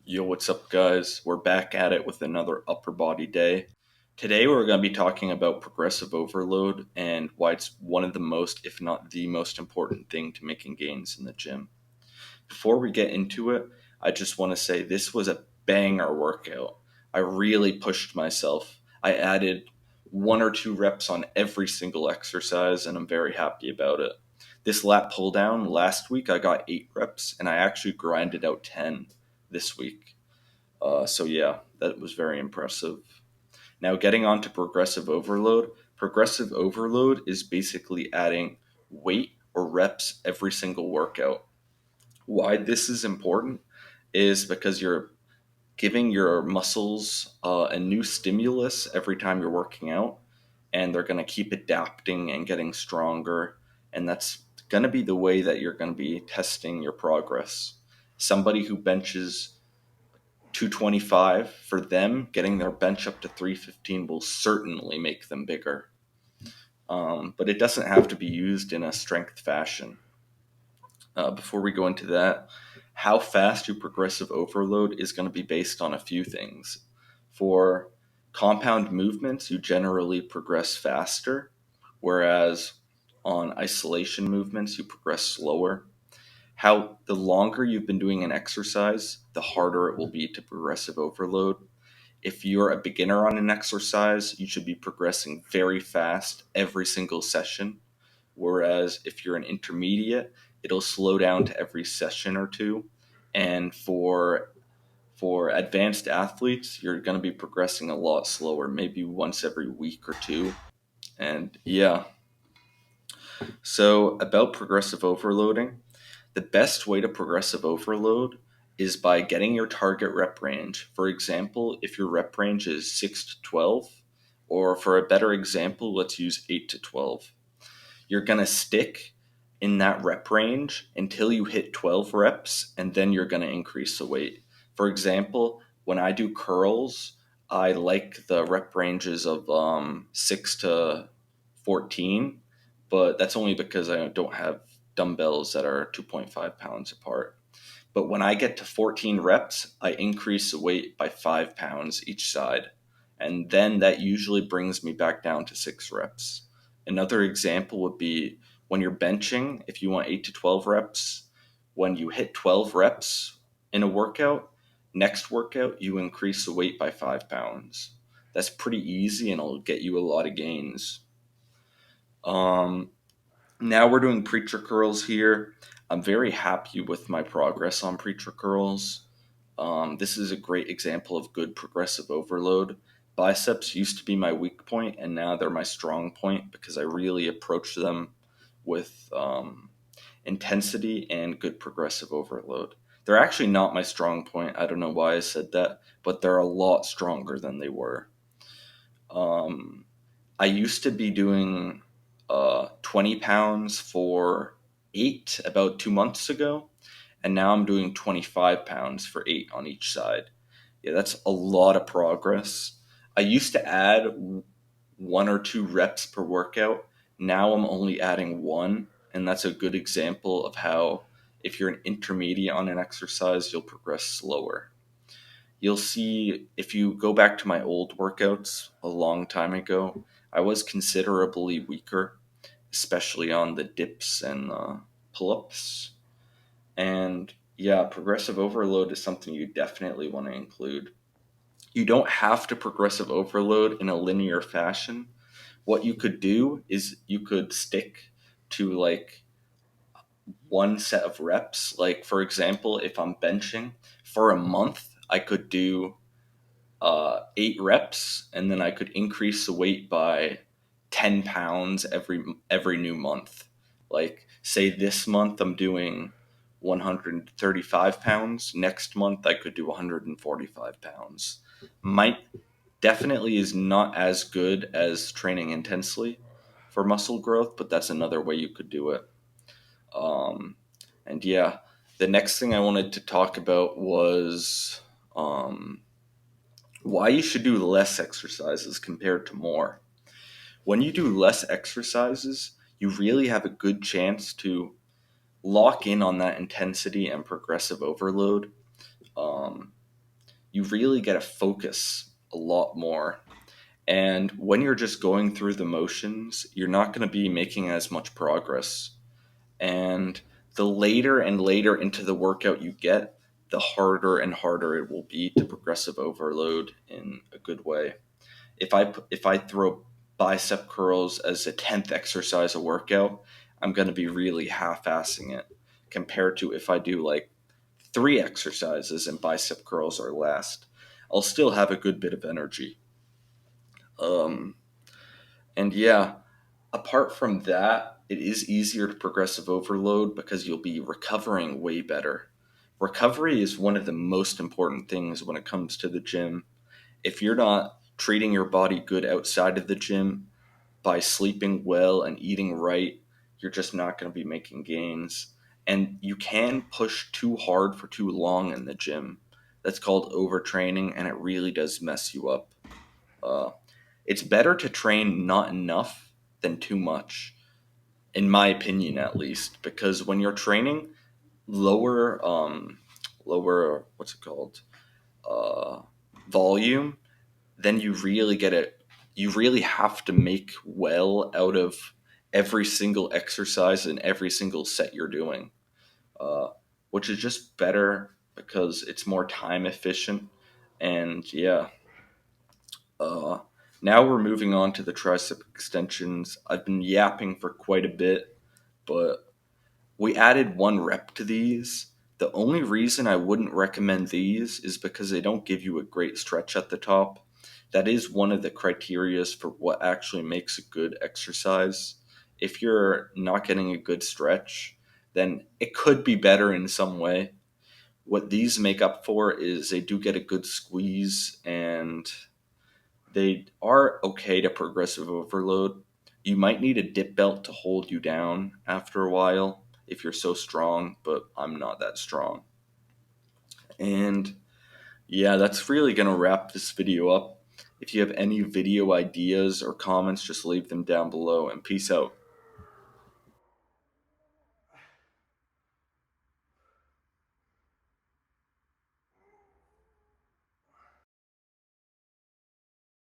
Yo, what's up, guys? We're back at it with another upper body day. Today, we're going to be talking about progressive overload and why it's one of the most, if not the most important thing to making gains in the gym. Before we get into it, I just want to say this was a banger workout. I really pushed myself. I added 1 or 2 reps on every single exercise, and I'm very happy about it. This lat pull down last week, I got 8 reps, and I actually grinded out 10 this week. So yeah, that was very impressive. Now getting on to progressive overload. Progressive overload is basically adding weight or reps every single workout. Why this is important is because you're giving your muscles a new stimulus every time you're working out, and they're going to keep adapting and getting stronger. And that's going to be the way that you're going to be testing your progress. Somebody who benches 225, for them, getting their bench up to 315 will certainly make them bigger. But it doesn't have to be used in a strength fashion. Before we go into that, how fast you progressive overload is going to be based on a few things. For compound movements, you generally progress faster, whereas on isolation movements, you progress slower. How the longer you've been doing an exercise, the harder it will be to progressive overload. If you're a beginner on an exercise, you should be progressing very fast every single session. Whereas if you're an intermediate, it'll slow down to every session or two. And for advanced athletes, you're going to be progressing a lot slower, maybe once every week or two. And yeah, so about progressive overloading, the best way to progressive overload is by getting your target rep range. For example, if your rep range is 6 to 12, or for a better example, let's use 8 to 12. You're going to stick in that rep range until you hit 12 reps, and then you're going to increase the weight. For example, when I do curls, I like the rep ranges of 6 to 14, but that's only because I don't have dumbbells that are 2.5 pounds apart. But when I get to 14 reps, I increase the weight by 5 pounds each side. And then that usually brings me back down to 6 reps. Another example would be when you're benching, if you want 8 to 12 reps, when you hit 12 reps in a workout, next workout, you increase the weight by 5 pounds. That's pretty easy and it'll get you a lot of gains. Um, Now we're doing preacher curls here. I'm very happy with my progress on preacher curls. This is a great example of good progressive overload. Biceps used to be my weak point, and now they're my strong point because I really approach them with intensity and good progressive overload. They're actually not my strong point. I don't know why I said that, but they're a lot stronger than they were. Um, I used to be doing 20 pounds for 8 about 2 months ago, and now I'm doing 25 pounds for 8 on each side. Yeah, that's a lot of progress. I used to add 1 or 2 reps per workout. Now I'm only adding one, and that's a good example of how if you're an intermediate on an exercise, you'll progress slower. You'll see if you go back to my old workouts a long time ago, I was considerably weaker, especially on the dips and pull ups. And yeah, progressive overload is something you definitely want to include. You don't have to progressive overload in a linear fashion. What you could do is you could stick to like one set of reps. Like, for example, if I'm benching for a month, I could do 8 reps, and then I could increase the weight by 10 pounds every new month. Like, say this month I'm doing 135 pounds. Next month I could do 145 pounds. Might definitely is not as good as training intensely for muscle growth, but that's another way you could do it. Um, and yeah, the next thing I wanted to talk about was um, why you should do less exercises compared to more. When you do less exercises, you really have a good chance to lock in on that intensity and progressive overload. um, you really get to focus a lot more. And when you're just going through the motions, you're not going to be making as much progress. And the later and later into the workout you get, the harder and harder it will be to progressive overload in a good way. If I throw bicep curls as a 10th exercise a workout, I'm going to be really half-assing it compared to if I do like 3 exercises and bicep curls are last. I'll still have a good bit of energy. Um, and yeah, apart from that, it is easier to progressive overload because you'll be recovering way better. Recovery is one of the most important things when it comes to the gym. If you're not treating your body good outside of the gym by sleeping well and eating right, you're just not going to be making gains. And you can push too hard for too long in the gym. That's called overtraining, and it really does mess you up. Uh, it's better to train not enough than too much, in my opinion, at least, because when you're training lower, lower, what's it called, uh, volume, then you really get it. You really have to make well out of every single exercise and every single set you're doing, uh, which is just better because it's more time efficient. And yeah, uh, now we're moving on to the tricep extensions. I've been yapping for quite a bit, but we added 1 rep to these. The only reason I wouldn't recommend these is because they don't give you a great stretch at the top. That is one of the criterias for what actually makes a good exercise. If you're not getting a good stretch, then it could be better in some way. What these make up for is they do get a good squeeze, and they are okay to progressive overload. You might need a dip belt to hold you down after a while if you're so strong, but I'm not that strong. And yeah, that's really going to wrap this video up. If you have any video ideas or comments, just leave them down below, and peace out.